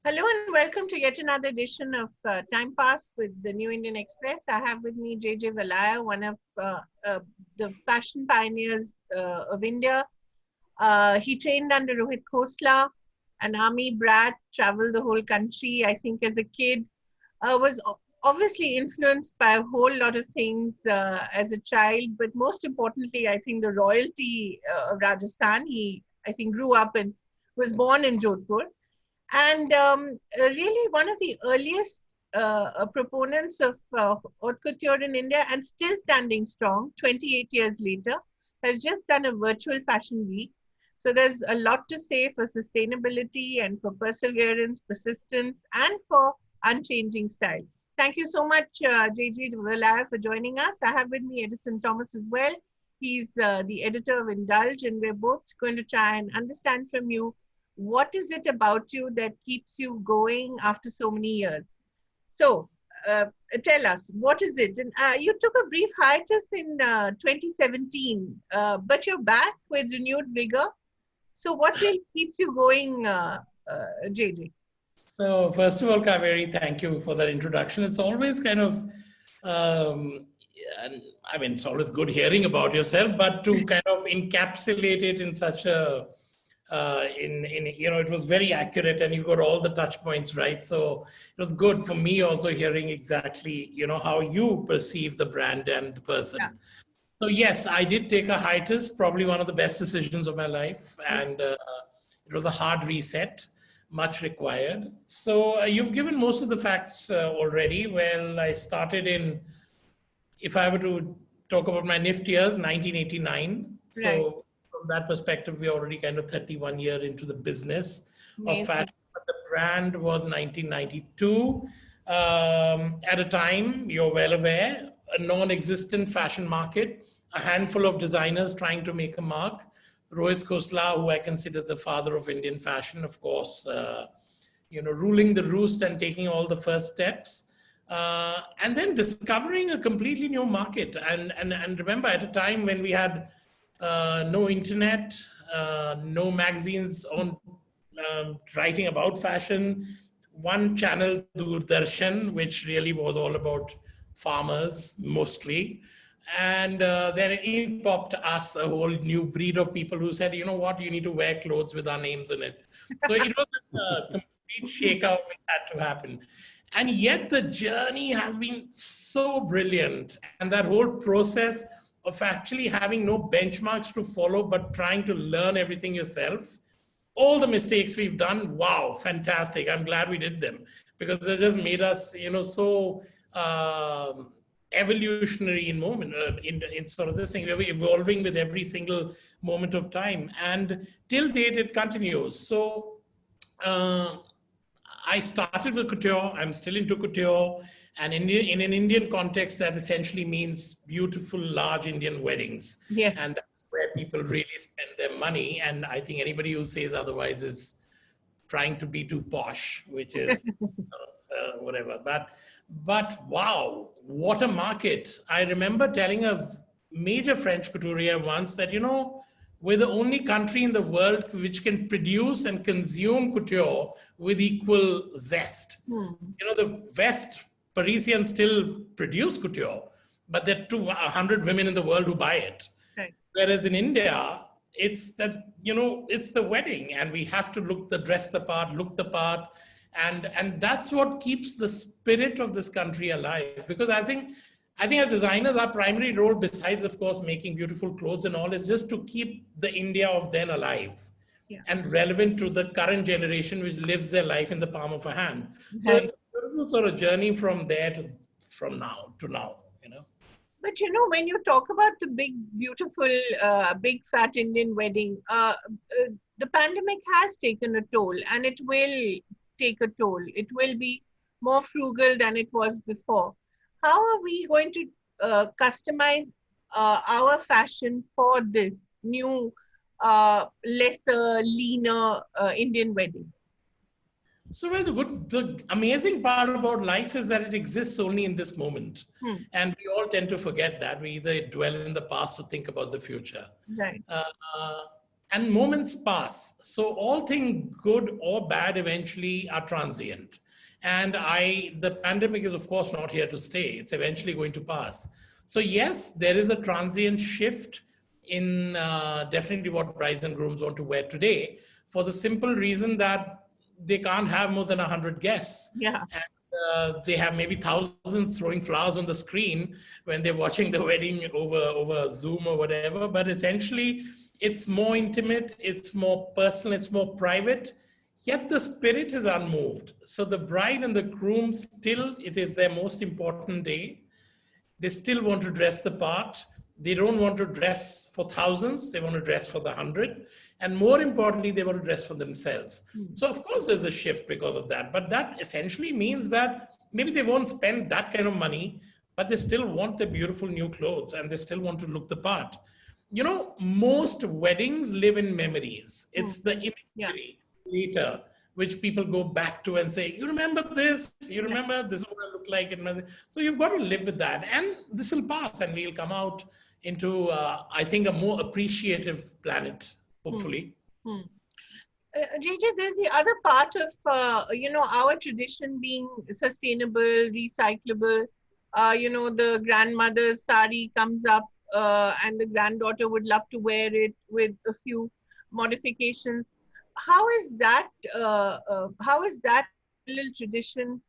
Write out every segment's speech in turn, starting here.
Hello and welcome to yet another edition of Time Pass with the New Indian Express. I have with me JJ Valaya, one of the fashion pioneers of India. He trained under Rohit Khosla, an army brat, traveled the whole country, I think, as a kid. Was obviously influenced by a whole lot of things as a child, but most importantly, I think the royalty of Rajasthan. He, I think, grew up and was born in Jodhpur and really one of the earliest proponents of haute couture in India and still standing strong 28 years later, has just done a virtual fashion week. So there's a lot to say for sustainability and for perseverance, persistence, and for unchanging style. Thank you so much, JJ Valaya, for joining us. I have with me Edison Thomas as well. He's the editor of Indulge, and we're both going to try and understand from you what is it about you that keeps you going after so many years? So, tell us, what is it? And you took a brief hiatus in 2017, but you're back with renewed vigor. So, what really keeps you going, JJ? So first of all, Kaveri, thank you for that introduction. It's always kind of, I mean, it's always good hearing about yourself, but to kind of encapsulate it in such a, it was very accurate and you got all the touch points right. So it was good for me also hearing exactly, how you perceive the brand and the person. Yeah. So yes, I did take a hiatus, probably one of the best decisions of my life. And it was a hard reset, much required. So you've given most of the facts already. Well, I started in, if I were to talk about my NIFT years, 1989. Right. So from that perspective, we're already kind of 31 years into the business of fashion. But the brand was 1992. At a time, you're well aware, a non-existent fashion market, a handful of designers trying to make a mark. Rohit Khosla, who I consider the father of Indian fashion, of course, ruling the roost and taking all the first steps. And then discovering a completely new market. And remember, at a time when we had no internet, no magazines on writing about fashion, one channel, Doordarshan, which really was all about farmers mostly. And then in popped us a whole new breed of people who said, you know what, you need to wear clothes with our names in it. So it was a complete shakeout which had to happen. And yet the journey has been so brilliant. And that whole process of actually having no benchmarks to follow, but trying to learn everything yourself. All the mistakes we've done, wow, fantastic. I'm glad we did them because they just made us, so evolutionary in moment, in sort of this thing. We're evolving with every single moment of time. And till date, it continues. So I started with couture. I'm still into couture. And in an Indian context, that essentially means beautiful, large Indian weddings. Yeah. And that's where people really spend their money. And I think anybody who says otherwise is trying to be too posh, which is whatever. But wow, what a market. I remember telling a major French couturier once that, we're the only country in the world which can produce and consume couture with equal zest. The West, Parisians still produce couture, but there are 200 women in the world who buy it. Right. Whereas in India, it's that, it's the wedding and we have to dress the part, look the part. And that's what keeps the spirit of this country alive. Because I think as designers, our primary role, besides, of course, making beautiful clothes and all, is just to keep the India of then alive. Yeah. And relevant to the current generation, which lives their life in the palm of a hand. So it's a beautiful sort of journey from there from now to now, But when you talk about the big, beautiful, big fat Indian wedding, the pandemic has taken a toll and it will take a toll. It will be more frugal than it was before. How are we going to customize our fashion for this new, lesser, leaner Indian wedding? So the amazing part about life is that it exists only in this moment. And we all tend to forget that. We either dwell in the past or think about the future. Right. and moments pass. So all things good or bad eventually are transient. And the pandemic is of course not here to stay. It's eventually going to pass. So yes, there is a transient shift in definitely what brides and grooms want to wear today, for the simple reason that they can't have more than 100 guests. Yeah. And they have maybe thousands throwing flowers on the screen when they're watching the wedding over Zoom or whatever. But essentially, it's more intimate, it's more personal, it's more private. Yet the spirit is unmoved. So the bride and the groom still, it is their most important day. They still want to dress the part. They don't want to dress for thousands. They want to dress for the 100. And more importantly, they want to dress for themselves. So of course there's a shift because of that. But that essentially means that maybe they won't spend that kind of money, but they still want the beautiful new clothes and they still want to look the part. You know, most weddings live in memories. It's the imagery later which people go back to and say, you remember this? You remember this is what I look like? So you've got to live with that. And this will pass and we'll come out into, I think, a more appreciative planet, hopefully. JJ, there's the other part of, our tradition being sustainable, recyclable. The grandmother's sari comes up and the granddaughter would love to wear it with a few modifications. How is that little tradition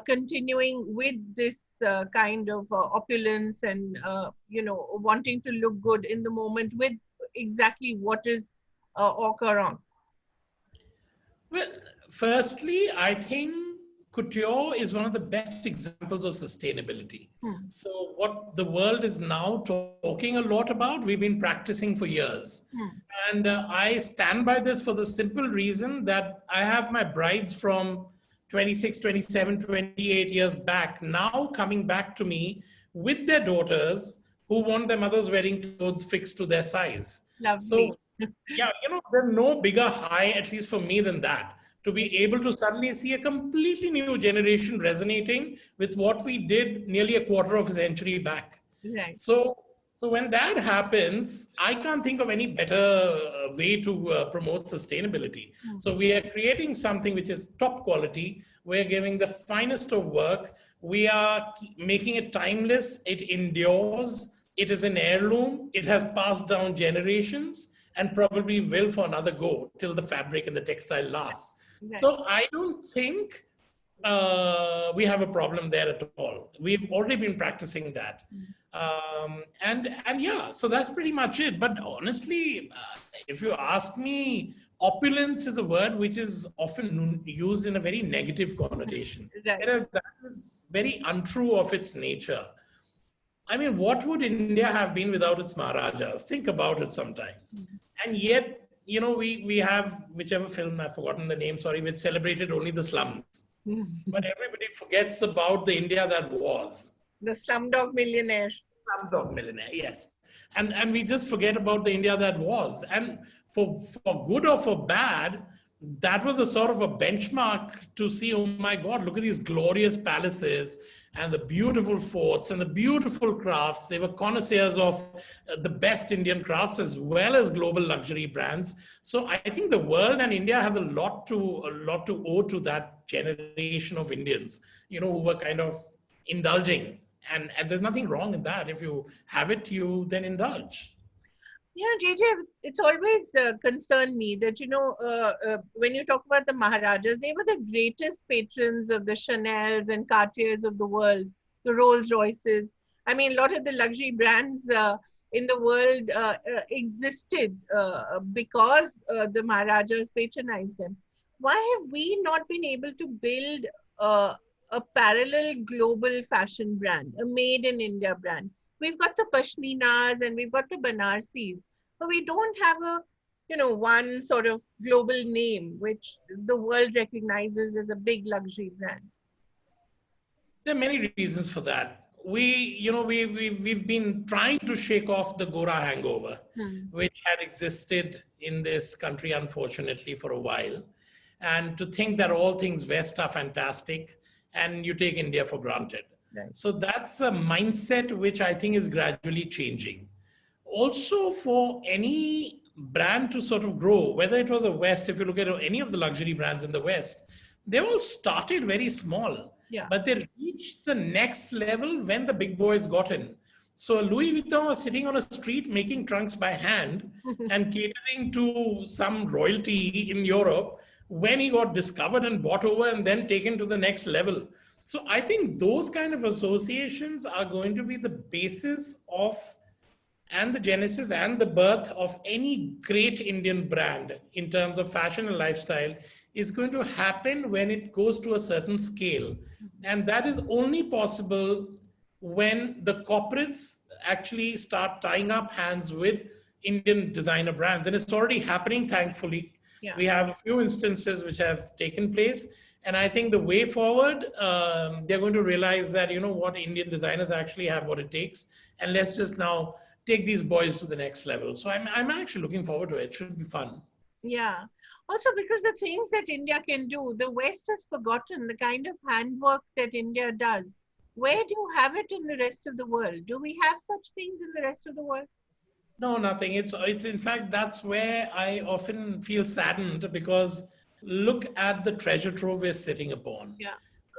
continuing with this kind of opulence and, wanting to look good in the moment with exactly what is au courant? Well, firstly, I think couture is one of the best examples of sustainability. So what the world is now talking a lot about, we've been practicing for years. And I stand by this for the simple reason that I have my brides from 26, 27, 28 years back now coming back to me with their daughters who want their mother's wedding clothes fixed to their size. Lovely. So yeah, there's no bigger high, at least for me, than that. To be able to suddenly see a completely new generation resonating with what we did nearly a quarter of a century back. Right. So when that happens, I can't think of any better way to promote sustainability. So we are creating something which is top quality. We're giving the finest of work. We are making it timeless. It endures. It is an heirloom. It has passed down generations and probably will for another go till the fabric and the textile lasts. Right. So I don't think we have a problem there at all. We've already been practicing that. And yeah, so that's pretty much it. But honestly, if you ask me, opulence is a word which is often used in a very negative connotation. Right. That is very untrue of its nature. I mean, what would India have been without its Maharajas? Think about it sometimes. And yet, we have whichever film, I've forgotten the name, sorry, which celebrated only the slums. But everybody forgets about the India that was. The Slumdog Millionaire. Slumdog Millionaire, yes. And we just forget about the India that was. And for good or for bad, that was a sort of a benchmark to see, oh my God, look at these glorious palaces and the beautiful forts and the beautiful crafts. They were connoisseurs of the best Indian crafts as well as global luxury brands. So I think the world and India have a lot to owe to that generation of Indians, who were kind of indulging. And there's nothing wrong in that. If you have it, you then indulge. Yeah, JJ, it's always concerned me that, when you talk about the Maharajas, they were the greatest patrons of the Chanels and Cartiers of the world, the Rolls Royces. I mean, a lot of the luxury brands in the world existed because the Maharajas patronized them. Why have we not been able to build a parallel global fashion brand, a made in India brand? We've got the Pashminas and we've got the Banarsis, but we don't have one sort of global name which the world recognizes as a big luxury brand. There are many reasons for that. We've been trying to shake off the Gora hangover, which had existed in this country, unfortunately, for a while. And to think that all things West are fantastic and you take India for granted. Right. So that's a mindset which I think is gradually changing. Also, for any brand to sort of grow, whether it was the West, if you look at any of the luxury brands in the West, they all started very small, Yeah. but they reached the next level when the big boys got in. So Louis Vuitton was sitting on a street making trunks by hand and catering to some royalty in Europe when he got discovered and bought over and then taken to the next level. So I think those kind of associations are going to be the basis of and the genesis and the birth of any great Indian brand in terms of fashion and lifestyle is going to happen when it goes to a certain scale. And that is only possible when the corporates actually start tying up hands with Indian designer brands. And it's already happening, thankfully. Yeah. We have a few instances which have taken place. And I think the way forward, they're going to realize that, you know what, Indian designers actually have what it takes. And let's just now take these boys to the next level. So I'm actually looking forward to it. It should be fun. Yeah. Also, because the things that India can do, the West has forgotten the kind of handwork that India does. Where do you have it in the rest of the world? Do we have such things in the rest of the world? No, nothing. It's in fact, that's where I often feel saddened because look at the treasure trove we're sitting upon. Yeah.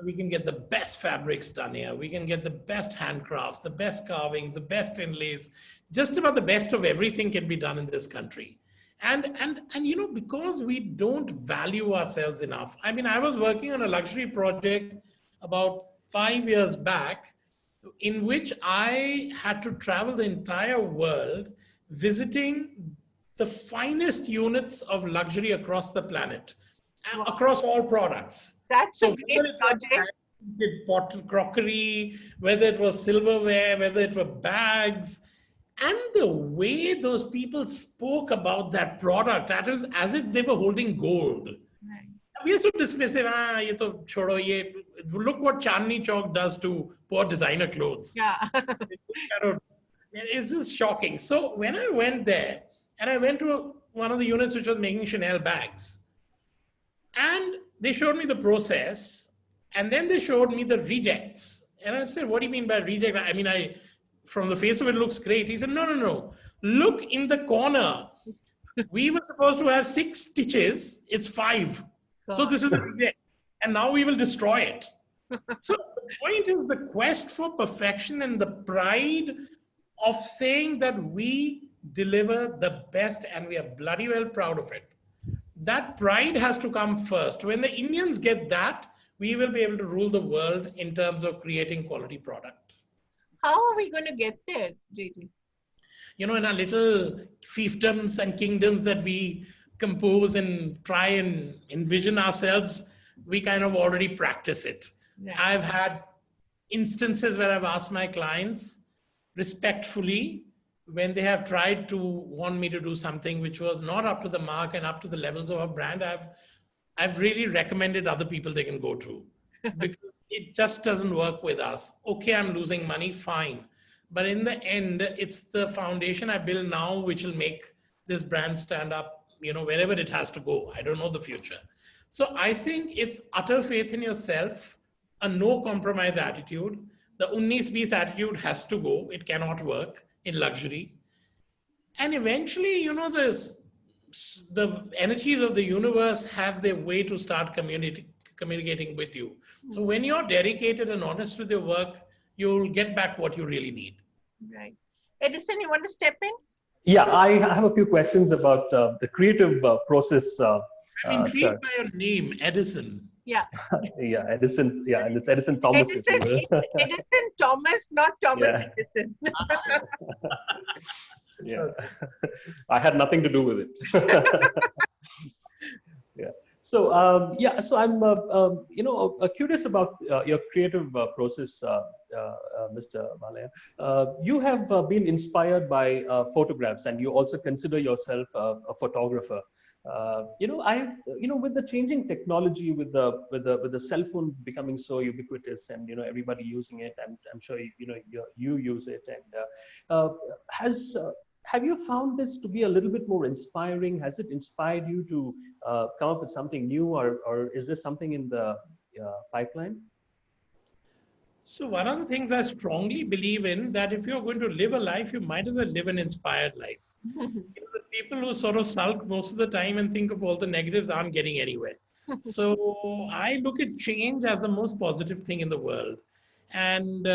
We can get the best fabrics done here. We can get the best handcrafts, the best carvings, the best inlays. Just about the best of everything can be done in this country. And you know, because we don't value ourselves enough. I mean, I was working on a luxury project about 5 years back in which I had to travel the entire world visiting the finest units of luxury across the planet, across all products. That's So a great project. pot crockery, whether it was silverware, whether it were bags, and the way those people spoke about that product, that is as if they were holding gold. Right. We are so dismissive. Ye to chodo, ye. Look what Chandni Chowk does to poor designer clothes. Yeah. It's just shocking. So when I went there, and I went to one of the units which was making Chanel bags, and they showed me the process, and then they showed me the rejects. And I said, what do you mean by reject? I mean, from the face of it, looks great. He said, no. Look in the corner. We were supposed to have 6 stitches. It's 5. So this is a reject. And now we will destroy it. So the point is the quest for perfection and the pride of saying that we deliver the best and we are bloody well proud of it. That pride has to come first. When the Indians get that, we will be able to rule the world in terms of creating quality product. How are we going to get there, JJ? You know, in our little fiefdoms and kingdoms that we compose and try and envision ourselves, we kind of already practice it. Yeah. I've had instances where I've asked my clients respectfully, when they have tried to want me to do something which was not up to the mark and up to the levels of our brand, I've really recommended other people they can go to because it just doesn't work with us. Okay, I'm losing money, fine. But in the end, it's the foundation I build now which will make this brand stand up, you know, wherever it has to go. I don't know the future. So I think it's utter faith in yourself, a no compromise attitude. The 19-20 attitude has to go. It cannot work in luxury. And eventually, you know, the energies of the universe have their way to start communicating with you. So when you're dedicated and honest with your work, you'll get back what you really need. Right. Edison, you want to step in? Yeah, I have a few questions about the creative process. I'm intrigued by your name, Edison. Yeah. Yeah, Edison. Yeah, and it's Edison Thomas. Edison Thomas, not Thomas Edison. Yeah, I had nothing to do with it. Yeah. So so I'm curious about your creative process, Mr. Valaya. You have been inspired by photographs, and you also consider yourself a photographer. With the changing technology, with the cell phone becoming so ubiquitous, and everybody using it, I'm sure you use it. And have you found this to be a little bit more inspiring? Has it inspired you to come up with something new, or is this something in the pipeline? So one of the things I strongly believe in, that if you're going to live a life, you might as well live an inspired life. You know, the people who sort of sulk most of the time and think of all the negatives aren't getting anywhere. So I look at change as the most positive thing in the world. And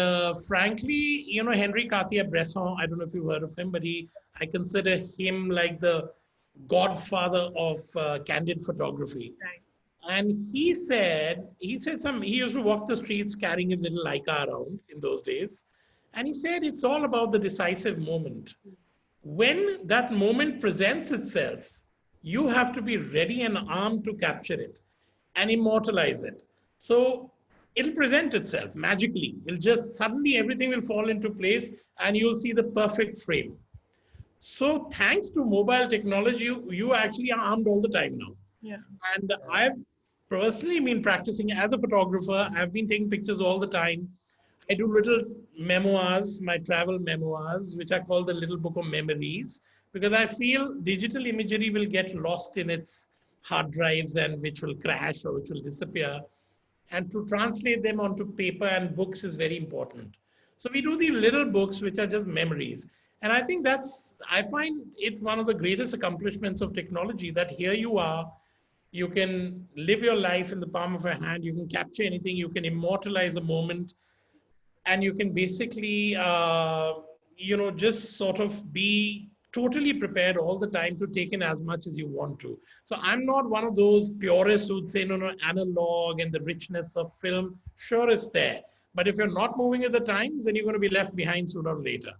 frankly, you know, Henri Cartier-Bresson, I don't know if you've heard of him, but I consider him like the godfather of candid photography. Right. And he used to walk the streets carrying his little Leica around in those days. And he said it's all about the decisive moment. When that moment presents itself, you have to be ready and armed to capture it and immortalize it. So it'll present itself magically. It'll just suddenly everything will fall into place and you'll see the perfect frame. So thanks to mobile technology, you actually are armed all the time now. Yeah. And I've personally been practicing as a photographer. I've been taking pictures all the time. I do little memoirs, my travel memoirs, which I call the little book of memories, because I feel digital imagery will get lost in its hard drives and which will crash or which will disappear. And to translate them onto paper and books is very important. So we do these little books, which are just memories. And I think I find it one of the greatest accomplishments of technology, that here you are, you can live your life in the palm of your hand, you can capture anything, you can immortalize a moment, and you can basically, just sort of be totally prepared all the time to take in as much as you want to. So I'm not one of those purists who'd say, no, analog and the richness of film, sure it's there. But if you're not moving with the times, then you're going to be left behind sooner or later.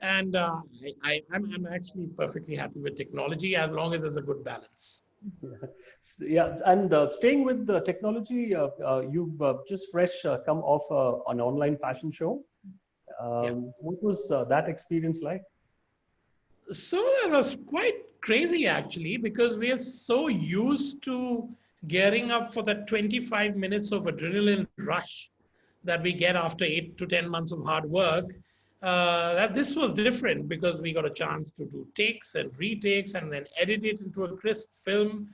And I'm actually perfectly happy with technology as long as there's a good balance. Yeah, and staying with the technology, you've just fresh come off an online fashion show. Yeah. What was that experience like? So that was quite crazy actually, because we are so used to gearing up for that 25 minutes of adrenaline rush that we get after 8 to 10 months of hard work. That this was different because we got a chance to do takes and retakes and then edit it into a crisp film.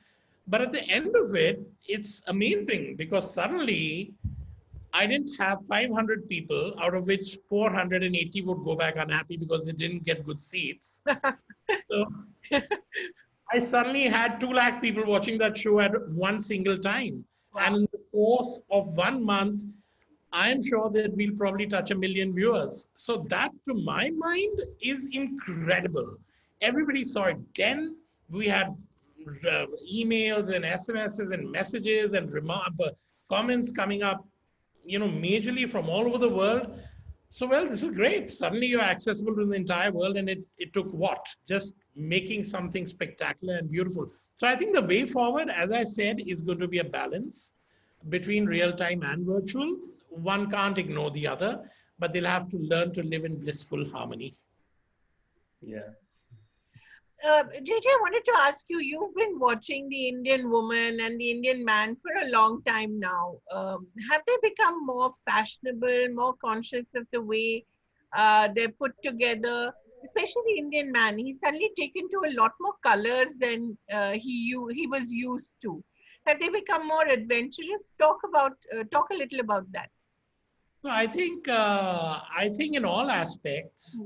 But at the end of it, it's amazing because suddenly I didn't have 500 people, out of which 480 would go back unhappy because they didn't get good seats. So I suddenly had 2 lakh people watching that show at one single time. Wow. And in the course of 1 month, I'm sure that we'll probably touch 1 million viewers. So that, to my mind, is incredible. Everybody saw it. Then we had emails and SMSs and messages and comments coming up, majorly from all over the world. So, well, this is great. Suddenly you're accessible to the entire world, and it took what? Just making something spectacular and beautiful. So I think the way forward, as I said, is going to be a balance between real time and virtual. One can't ignore the other, but they'll have to learn to live in blissful harmony. Yeah. JJ, I wanted to ask you, you've been watching the Indian woman and the Indian man for a long time now. Have they become more fashionable, more conscious of the way they're put together? Especially the Indian man, he's suddenly taken to a lot more colors than he was used to. Have they become more adventurous? Talk a little about that. So I think in all aspects,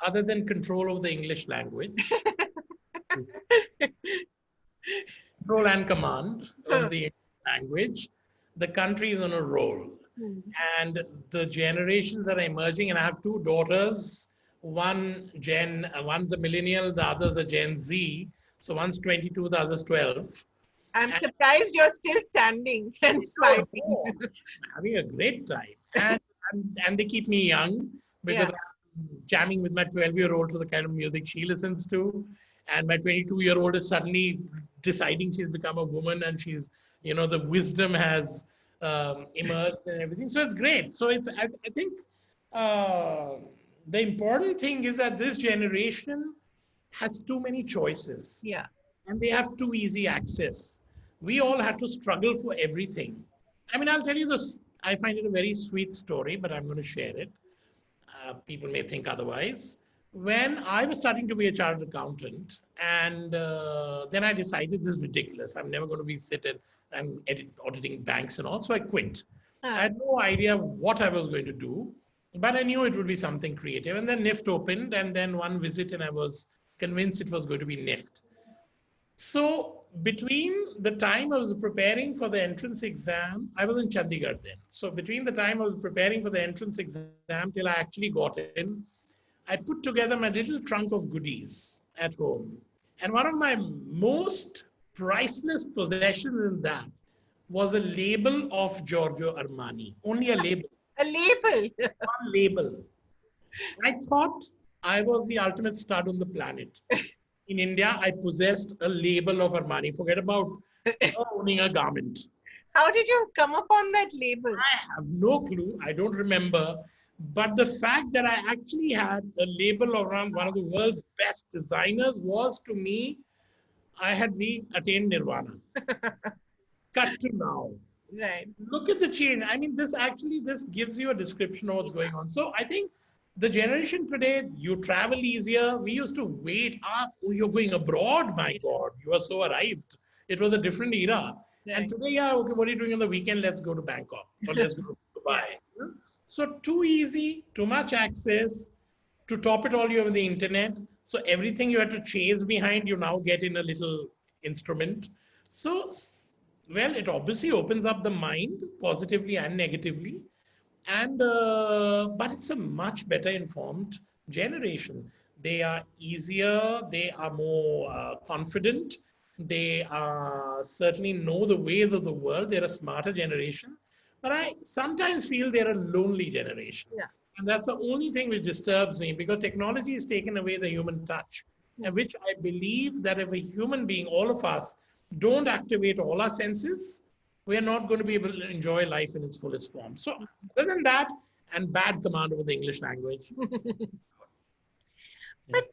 other than control of the English language, control and command of the language, the country is on a roll. And the generations that are emerging, and I have 2 daughters, one's a millennial, the other's a Gen Z. So one's 22, the other's 12. I'm surprised you're still standing and smiling. Having a great time. And they keep me young because I'm jamming with my 12-year-old to the kind of music she listens to. And my 22-year-old is suddenly deciding she's become a woman, and she's, the wisdom has emerged and everything. So it's great. So I think the important thing is that this generation has too many choices. Yeah. And they have too easy access. We all had to struggle for everything. I mean, I'll tell you this. I find it a very sweet story, but I'm going to share it. People may think otherwise. When I was starting to be a chartered accountant, and then I decided this is ridiculous. I'm never going to be sitting and auditing banks and all. So I quit. I had no idea what I was going to do, but I knew it would be something creative. And then NIFT opened, and then one visit, and I was convinced it was going to be NIFT. So between the time I was preparing for the entrance exam, I was in Chandigarh then. So between the time I was preparing for the entrance exam till I actually got in, I put together my little trunk of goodies at home. And one of my most priceless possessions in that was a label of Giorgio Armani. Only a label. A label. One label. I thought I was the ultimate stud on the planet. In India, I possessed a label of Armani. Forget about owning a garment. How did you come upon that label? I have no clue. I don't remember. But the fact that I actually had a label around one of the world's best designers was, to me, I had attained nirvana. Cut to now. Right. Look at the change. I mean, this gives you a description of what's going on. So I think the generation today, you travel easier. We used to wait up. Oh, you're going abroad. My God, you are so arrived. It was a different era. Right. And today, yeah, okay, what are you doing on the weekend? Let's go to Bangkok or let's go to Dubai. So too easy, too much access. To top it all, you have the internet. So everything you had to chase behind, you now get in a little instrument. So, well, it obviously opens up the mind positively and negatively. And but it's a much better informed generation. They are easier, they are more confident, they certainly know the ways of the world. They're a smarter generation, but I sometimes feel they're a lonely generation. Yeah. And that's the only thing which disturbs me, because technology has taken away the human touch, and which I believe that if a human being, all of us, don't activate all our senses, we are not going to be able to enjoy life in its fullest form. So other than that, and bad command over the English language. But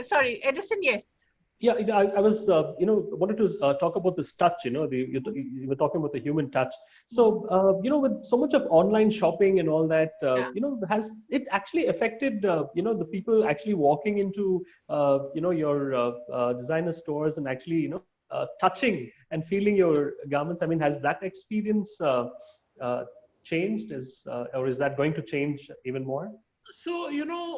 sorry, Edison, yes. Yeah, I was, wanted to talk about this touch, you were talking about the human touch. So, with so much of online shopping and all that, has it actually affected, the people actually walking into, your designer stores and actually, touching and feeling your garments? I mean, has that experience changed? Or is that going to change even more? So,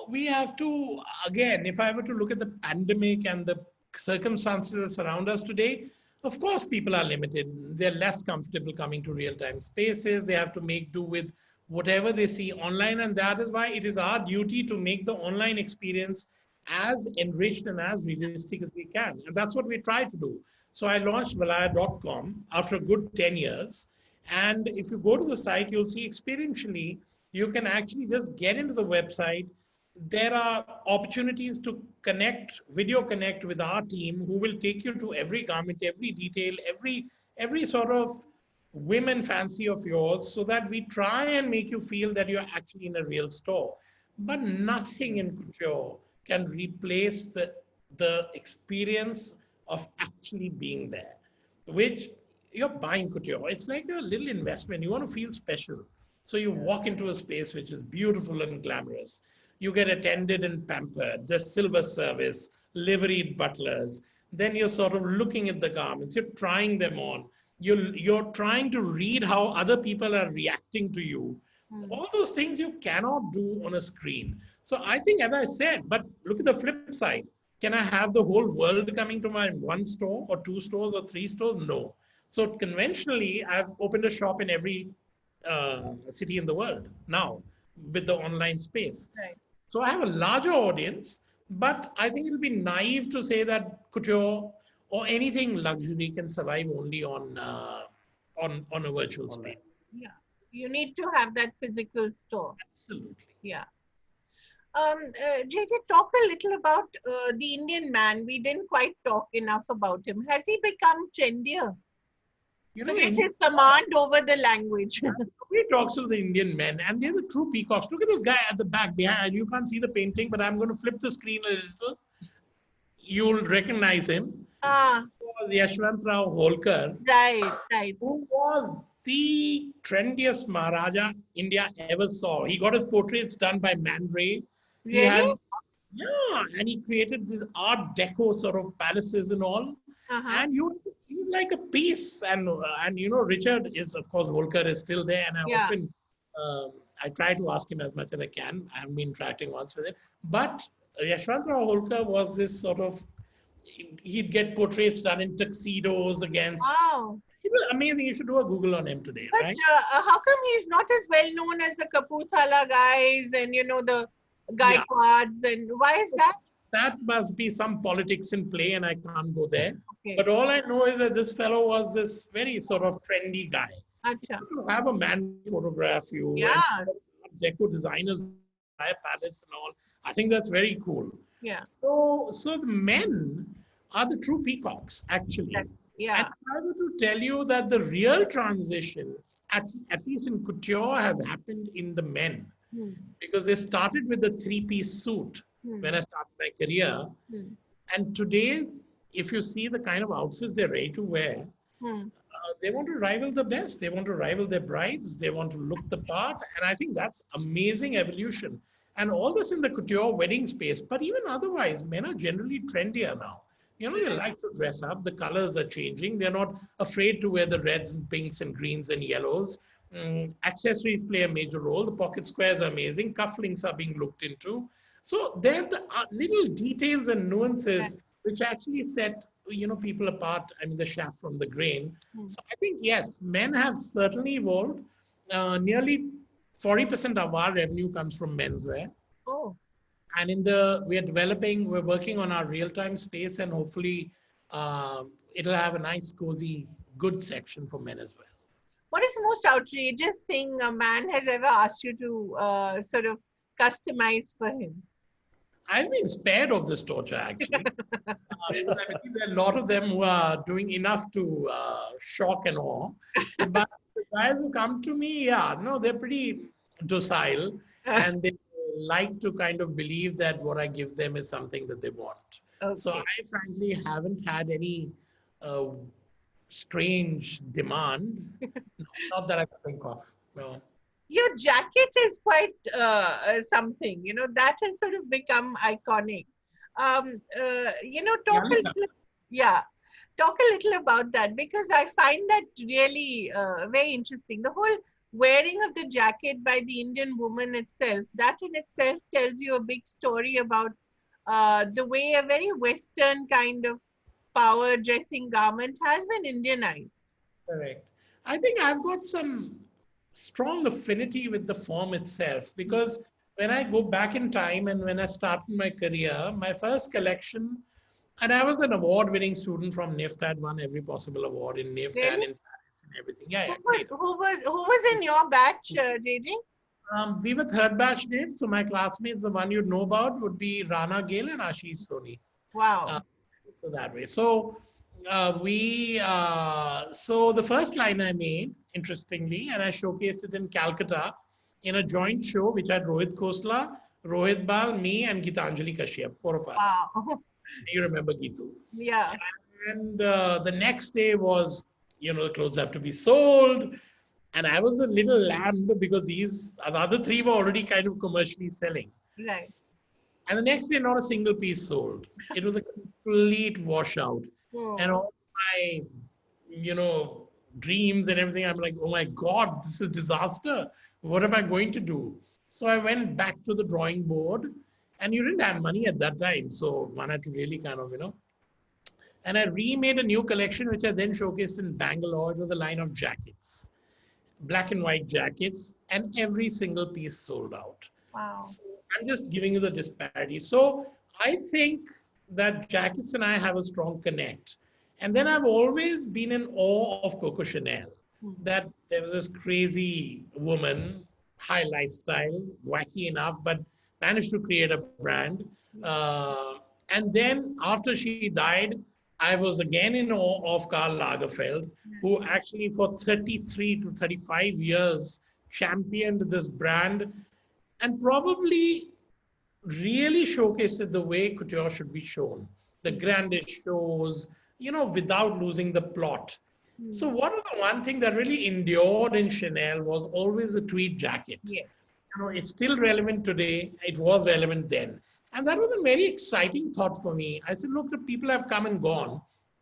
we have to, again, if I were to look at the pandemic and the circumstances that surround us today, of course, people are limited. They're less comfortable coming to real-time spaces. They have to make do with whatever they see online. And that is why it is our duty to make the online experience as enriched and as realistic as we can. And that's what we try to do. So I launched Valaya.com after a good 10 years. And if you go to the site, you'll see experientially, you can actually just get into the website. There are opportunities to video connect with our team, who will take you to every garment, every detail, every sort of whim and fancy of yours, so that we try and make you feel that you're actually in a real store. But nothing in couture can replace the experience of actually being there, which you're buying couture. It's like a little investment. You want to feel special. So you walk into a space which is beautiful and glamorous. You get attended and pampered. There's silver service, liveried butlers. Then you're sort of looking at the garments. You're trying them on. You're trying to read how other people are reacting to you. All those things you cannot do on a screen. So I think, as I said, but look at the flip side. Can I have the whole world coming to my one store or two stores or three stores? No. So conventionally, I've opened a shop in every city in the world now with the online space. Right. So I have a larger audience, but I think it'll be naive to say that couture or anything luxury can survive only on a virtual space. Yeah, you need to have that physical store. Absolutely. Yeah. JJ, talk a little about the Indian man. We didn't quite talk enough about him. Has he become trendier? Forget his command over the language. We talk to the Indian men, and they're the true peacocks. Look at this guy at the back behind. You can't see the painting, but I'm going to flip the screen a little. You'll recognize him. Yashwant Rao Holkar. Right. Who was the trendiest Maharaja India ever saw. He got his portraits done by Man Ray. Really? And he created this Art Deco sort of palaces and all. And you like a piece. And you know, Richard is, of course, Holkar is still there. And I Yeah. often, I try to ask him as much as I can. I haven't been interacting once with him. But Yashwantrao Holkar was this sort of, he'd get portraits done in tuxedos against. Wow. It was amazing. You should do a Google on him today, But right? how come he's not as well known as the Kapurthala guys and, you know, the Yeah. Gaikwads? And why is that? That must be some politics in play, and I can't go there. Okay. But all I know is that this fellow was this very sort of trendy guy. Acha. To have a man photograph you, Yeah. and deco designers, palace and all. I think that's very cool. Yeah. So the men are the true peacocks, actually. Yeah. And if I were to tell you that the real transition, at least in couture, has happened in the men. Because they started with the three-piece suit when I started my career. And today, if you see the kind of outfits they're ready to wear, they want to rival the best. They want to rival their brides. They want to look the part. And I think that's amazing evolution. And all this in the couture wedding space. But even otherwise, men are generally trendier now. You know, they like to dress up. The colors are changing. They're not afraid to wear the reds and pinks and greens and yellows. Accessories play a major role. The pocket squares are amazing. Cufflinks are being looked into. So they're the little details and nuances which actually set, you know, people apart. I mean, the chaff from the grain. So I think, yes, men have certainly evolved. Nearly 40% of our revenue comes from menswear. Oh. And we're working on our real-time space, and hopefully it'll have a nice, cozy, good section for men as well. What is the most outrageous thing a man has ever asked you to sort of customize for him? I've been spared of this torture, actually. Because I believe there are a lot of them who are doing enough to shock and awe. But the guys who come to me, they're pretty docile. And they like to kind of believe that what I give them is something that they want. Okay. So I frankly haven't had any strange demand. Not that I can think of. No. Your jacket is quite something, you know, that has sort of become iconic. You know, talk a little about that, because I find that really very interesting. The whole wearing of the jacket by the Indian woman itself, that in itself tells you a big story about the way a very Western kind of power dressing garment has been Indianized. Correct. I think I've got some strong affinity with the form itself, because when I go back in time and when I started my career, my first collection, and I was an award-winning student from NIFT. I'd won every possible award in NIFT and in Paris and everything. Yeah, Who was in your batch, JJ? We were third batch NIFT, so my classmates, the one you'd know about, would be Rana Gill and Ashish Soni. Wow. So that way. So so the first line I made, interestingly, and I showcased it in Calcutta in a joint show which had Rohit Khosla, Rohit Bal, me, and Gitanjali Kashyap, 4 of us. Wow. You remember Gitu? Yeah. And the next day was, you know, the clothes have to be sold. And I was the little lamb because the other 3 were already kind of commercially selling. Right. And the next day, not a single piece sold. It was a complete washout. Oh. And all my, you know, dreams and everything, I'm like, oh my God, this is a disaster. What am I going to do? So I went back to the drawing board, and you didn't have money at that time. So one had to really kind of, you know, and I remade a new collection, which I then showcased in Bangalore. It was a line of jackets, black and white jackets, and every single piece sold out. Wow. So I'm just giving you the disparity. So I think that jackets and I have a strong connect. And then I've always been in awe of Coco Chanel, that there was this crazy woman, high lifestyle, wacky enough, but managed to create a brand. And then after she died, I was again in awe of Karl Lagerfeld, who actually for 33 to 35 years championed this brand and probably really showcased it the way couture should be shown. The grandest shows, you know, without losing the plot. So one thing that really endured in Chanel was always a tweed jacket. Yes. You know, it's still relevant today. It was relevant then. And that was a very exciting thought for me. I said, look, the people have come and gone.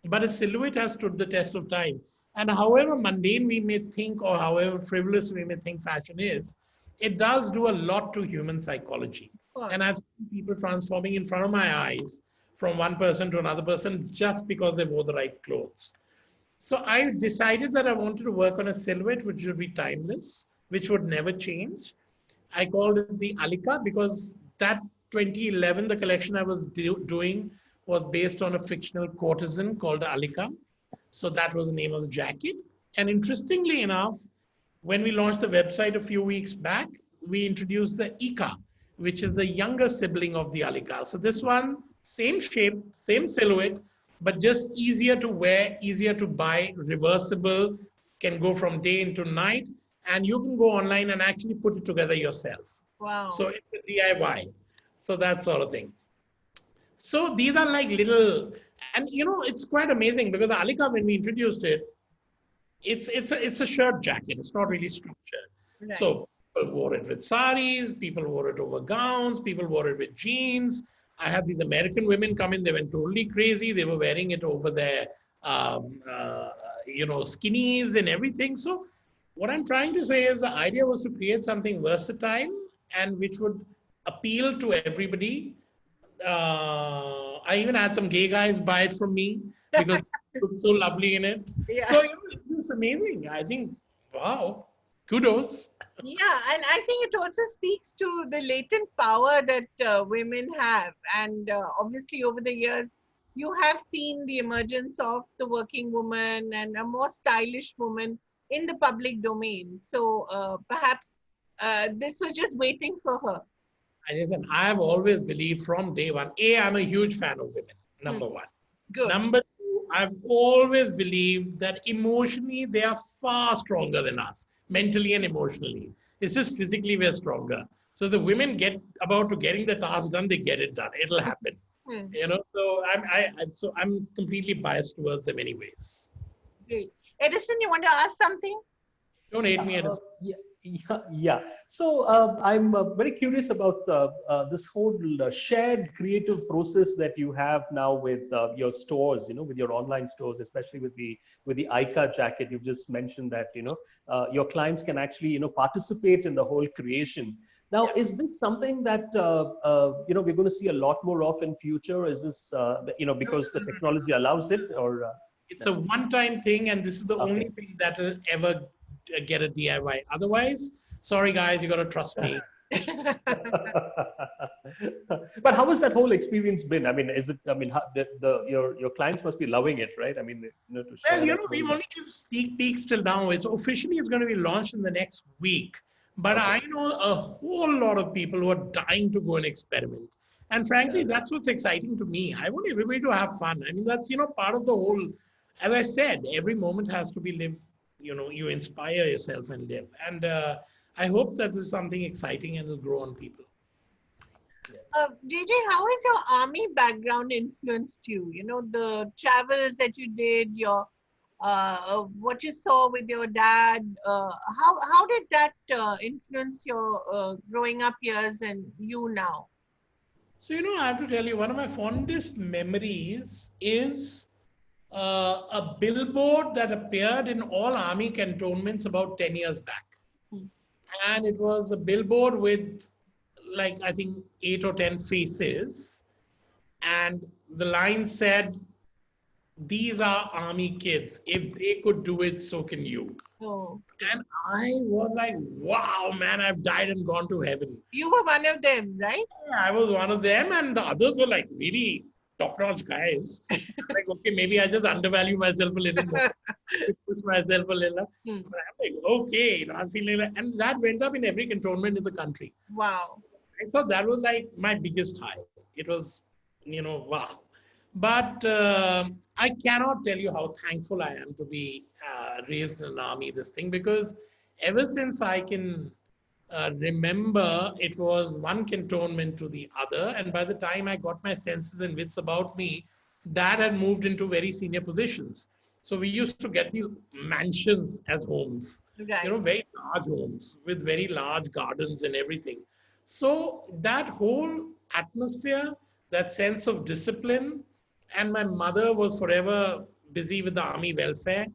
but a silhouette has stood the test of time. And however mundane we may think or however frivolous we may think fashion is, it does do a lot to human psychology. Of course. And I've seen people transforming in front of my eyes from one person to another person just because they wore the right clothes. So I decided that I wanted to work on a silhouette which would be timeless, which would never change. I called it the Alika because that 2011, the collection I was doing was based on a fictional courtesan called Alika. So that was the name of the jacket. And interestingly enough, when we launched the website a few weeks back, we introduced the Ika, which is the younger sibling of the Alika. So this one, same shape, same silhouette, but just easier to wear, easier to buy, reversible, can go from day into night, and you can go online and actually put it together yourself. Wow. So it's a DIY. So that sort of thing. So these are like little, and you know, it's quite amazing because the Alika, when we introduced it, it's a shirt jacket. It's not really structured. Right. So people wore it with saris, people wore it over gowns, people wore it with jeans. I had these American women come in, they went totally crazy. They were wearing it over their, skinnies and everything. So what I'm trying to say is the idea was to create something versatile and which would appeal to everybody. I even had some gay guys buy it from me because it looked so lovely in it. Yeah. So it's amazing. I think, wow, kudos. Yeah, and I think it also speaks to the latent power that women have. And obviously, over the years, you have seen the emergence of the working woman and a more stylish woman in the public domain. So perhaps this was just waiting for her. Listen, I have always believed from day one, I'm a huge fan of women, number one. Good. Number two, I've always believed that emotionally, they are far stronger than us, mentally and emotionally. It's just physically we're stronger. So the women get about to getting the task done, they get it done. It'll happen. So I'm completely biased towards them anyways. Great. Edison, you want to ask something? Don't hate me, Edison. Yeah. So I'm very curious about this whole shared creative process that you have now with your stores, with your online stores, especially with the ICA jacket. You've just mentioned that, your clients can actually, participate in the whole creation. Now, is this something that, we're going to see a lot more of in future? Is this, because the technology allows it, or? It's a one-time thing, and this is the only thing that will ever get a DIY. Otherwise, sorry guys, you got to trust me. But how has that whole experience been? I mean, is it? I mean, your clients must be loving it, right? I mean, to share we only give sneak peeks till now. It's going to be launched in the next week. But I know a whole lot of people who are dying to go and experiment. And frankly, that's what's exciting to me. I want everybody to have fun. I mean, that's part of the whole. As I said, every moment has to be lived. You inspire yourself and live. And I hope that this is something exciting and will grow on people. JJ, how has your army background influenced you? The travels that you did, your what you saw with your dad. How did that influence your growing up years and you now? So, I have to tell you, one of my fondest memories is a billboard that appeared in all army cantonments about 10 years back. And it was a billboard with I think 8 or 10 faces. And the line said, "These are army kids. If they could do it, so can you." Oh. And I was like, wow, man, I've died and gone to heaven. You were one of them, right? Yeah, I was one of them. And the others were like really top-notch guys. Like, okay, maybe I just undervalue myself a little more. Push myself a little. But I'm like, okay, I'm feeling like, and that went up in every cantonment in the country. Wow. So I thought that was like my biggest high. It was, wow. But I cannot tell you how thankful I am to be raised in an army, this thing, because ever since I can remember, it was one cantonment to the other. And by the time I got my senses and wits about me, Dad had moved into very senior positions. So we used to get these mansions as homes, Right. Very large homes with very large gardens and everything. So that whole atmosphere, that sense of discipline, and my mother was forever, busy with the army welfare.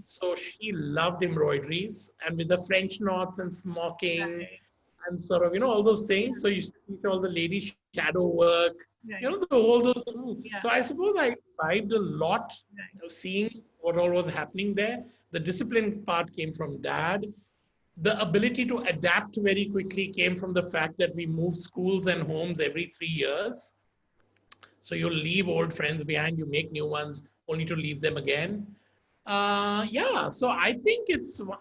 So she loved embroideries, and with the French knots and smocking Right. and sort of, all those things. So you see all the lady shadow work, Right. the whole those. So Yeah. I suppose I vibed a lot Right. of seeing what all was happening there. The discipline part came from dad. The ability to adapt very quickly came from the fact that we moved schools and homes every 3 years. So you leave old friends behind, you make new ones, only to leave them again. Yeah, so I think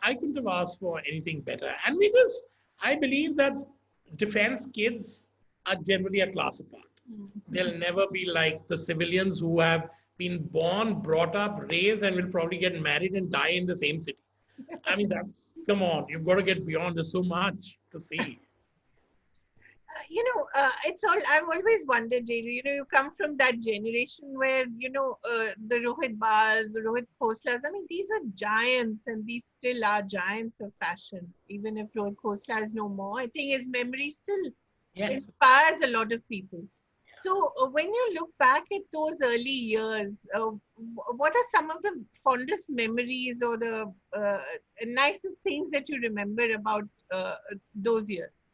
I couldn't have asked for anything better. And because I believe that defense kids are generally a class apart. They'll never be like the civilians who have been born, brought up, raised, and will probably get married and die in the same city. I mean, come on, you've got to get beyond. There's so much to see. It's all, I've always wondered, JJ, you come from that generation where, the Rohit Bals, the Rohit Khoslas, I mean, these are giants and these still are giants of fashion. Even if Rohit Khosla is no more, I think his memory still Yes. inspires a lot of people. So when you look back at those early years, what are some of the fondest memories or the nicest things that you remember about those years?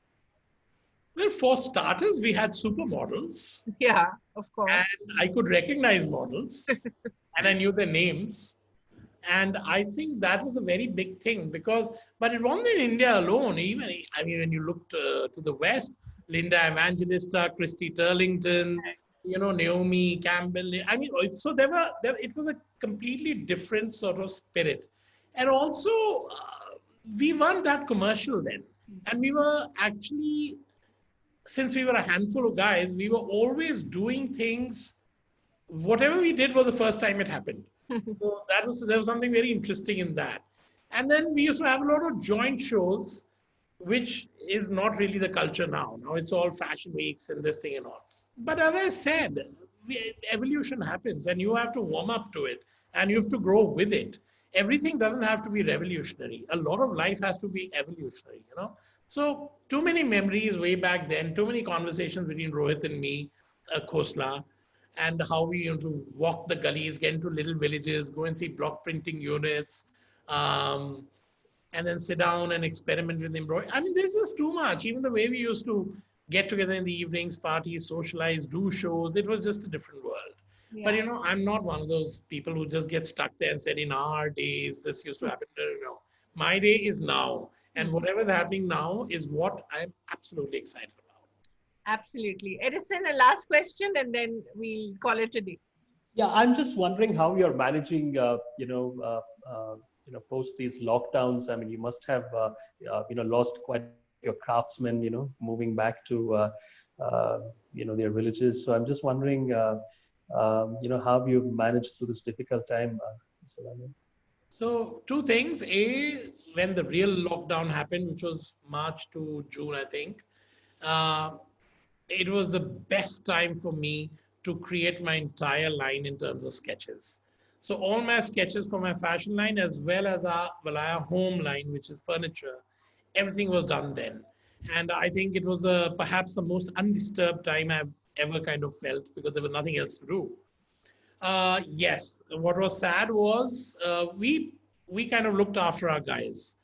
Well, for starters, we had supermodels, Yeah, of course. and I could recognize models, and I knew their names. And I think that was a very big thing but it wasn't in India alone. Even, I mean, when you looked to the West, Linda Evangelista, Christy Turlington, Naomi Campbell. I mean, so it was a completely different sort of spirit. And also, we weren't that commercial then. And we were actually, since we were a handful of guys, we were always doing things. Whatever we did was the first time it happened. So there was something very interesting in that. And then we used to have a lot of joint shows, which is not really the culture now. Now it's all fashion weeks and this thing and all. But as I said, evolution happens and you have to warm up to it and you have to grow with it. Everything doesn't have to be revolutionary. A lot of life has to be evolutionary. So too many memories way back then, too many conversations between Rohit and me, Khosla, and how we used to walk the gullies, get into little villages, go and see block printing units, um, and then sit down and experiment with embroidery. I mean, there's just too much. Even the way we used to get together in the evenings, parties, socialize, do shows, it was just a different world. Yeah. But I'm not one of those people who just get stuck there and said, in our days, this used to happen. No. My day is now. And whatever's happening now is what I'm absolutely excited about. Absolutely. Edison, a last question and then we'll call it a day. Yeah, I'm just wondering how you're managing, post these lockdowns. I mean, you must have, lost quite your craftsmen, moving back to, their villages. So I'm just wondering, how you've managed through this difficult time. So two things. A, when the real lockdown happened, which was March to June, I think, uh, it was the best time for me to create my entire line in terms of sketches. So all my sketches for my fashion line, as well as our Valaya home line, which is furniture, everything was done then. And I think it was perhaps the most undisturbed time I've ever kind of felt because there was nothing else to do. Yes, what was sad was we kind of looked after our guys.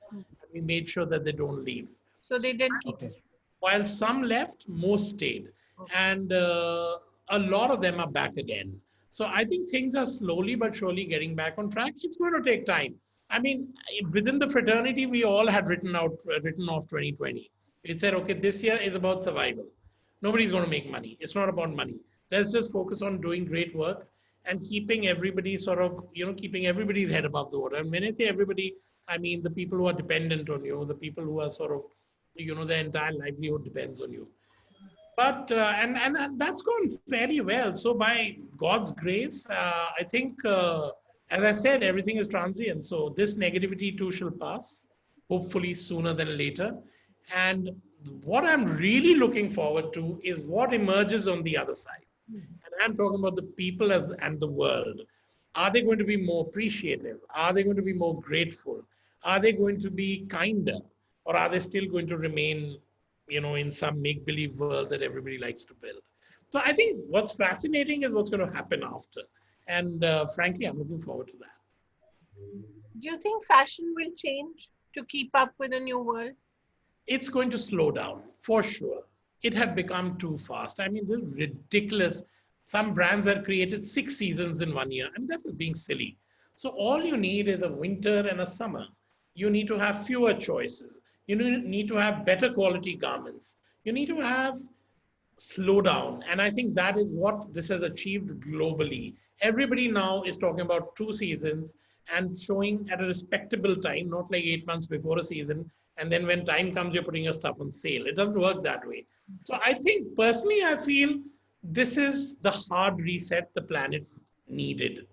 We made sure that they don't leave. So they didn't keep. Okay. While some left, most stayed. And a lot of them are back again. So I think things are slowly but surely getting back on track. It's going to take time. I mean, within the fraternity, we all had written off 2020. It said, okay, this year is about survival. Nobody's going to make money. It's not about money. Let's just focus on doing great work and keeping everybody keeping everybody's head above the water. And when I say everybody, I mean the people who are dependent on you, the people who are sort of, their entire livelihood depends on you. But and that's gone fairly well. So by God's grace, I think, as I said, everything is transient. So this negativity too shall pass, hopefully sooner than later. And what I'm really looking forward to is what emerges on the other side. And I'm talking about the people and the world. Are they going to be more appreciative? Are they going to be more grateful? Are they going to be kinder? Or are they still going to remain, in some make-believe world that everybody likes to build? So I think what's fascinating is what's going to happen after. And frankly, I'm looking forward to that. Do you think fashion will change to keep up with the new world? It's going to slow down for sure. It had become too fast. I mean, this is ridiculous. Some brands had created 6 seasons in 1 year. I mean, that was being silly. So all you need is a winter and a summer. You need to have fewer choices. You need to have better quality garments. You need to have slow down. And I think that is what this has achieved globally. Everybody now is talking about 2 seasons and showing at a respectable time, not like 8 months before a season. And then when time comes, you're putting your stuff on sale. It doesn't work that way. So I think personally, I feel this is the hard reset the planet needed.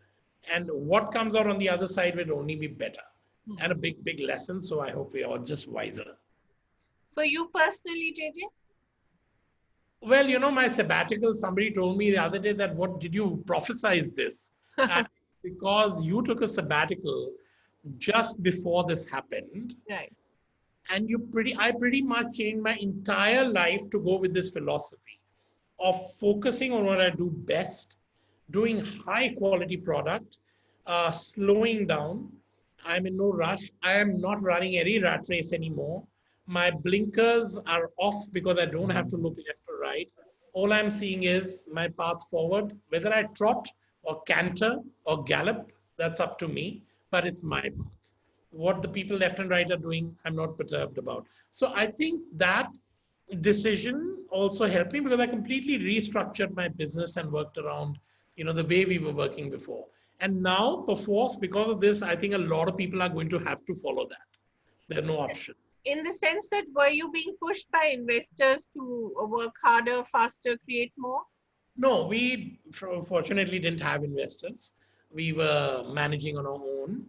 And what comes out on the other side will only be better and a big, big lesson. So I hope we are just wiser. For you personally, JJ? Well, you know, my sabbatical, somebody told me the other day that what did you prophesize this? And because you took a sabbatical just before this happened, Right. and I pretty much changed my entire life to go with this philosophy of focusing on what I do best, doing high quality product, slowing down. I'm in no rush. I am not running any rat race anymore. My blinkers are off because I don't have to look left or right. All I'm seeing is my path forward. Whether I trot or canter or gallop, that's up to me, but it's my path. What the people left and right are doing, I'm not perturbed about. So I think that decision also helped me because I completely restructured my business and worked around, you know, the way we were working before. And now, perforce, because of this, I think a lot of people are going to have to follow that. There's no option. In the sense that were you being pushed by investors to work harder, faster, create more? No, we fortunately didn't have investors. We were managing on our own.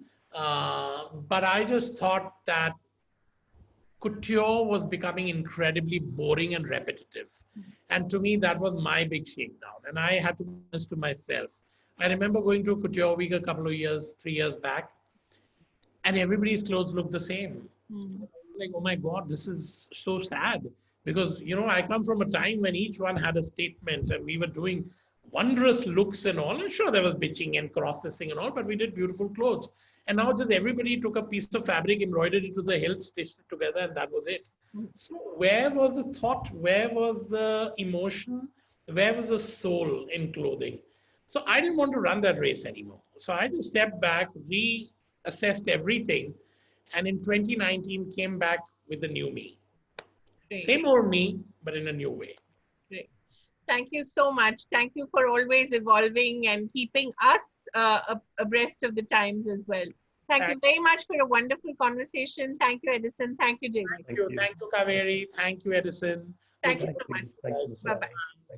But I just thought that couture was becoming incredibly boring and repetitive. And to me, that was my big shakedown. And I had to be honest to myself. I remember going to a couture week a couple of years, 3 years back, and everybody's clothes looked the same. Like, oh my God, this is so sad. Because, you know, I come from a time when each one had a statement and we were doing wondrous looks and all. And sure, there was bitching and cross-stitching and all, but we did beautiful clothes. And now just everybody took a piece of fabric, embroidered it to the hilt, stitched it together, and that was it. So where was the thought? Where was the emotion? Where was the soul in clothing? So I didn't want to run that race anymore. So I just stepped back, reassessed everything, and in 2019 came back with the new me. Great. Same old me, but in a new way. Great. Thank you so much. Thank you for always evolving and keeping us abreast of the times as well. Thank you very much for a wonderful conversation. Thank you, Edison. Thank you, JJ. Thank you, Kaveri. Thank you, Edison. Thank you so much. Thank you. Bye-bye.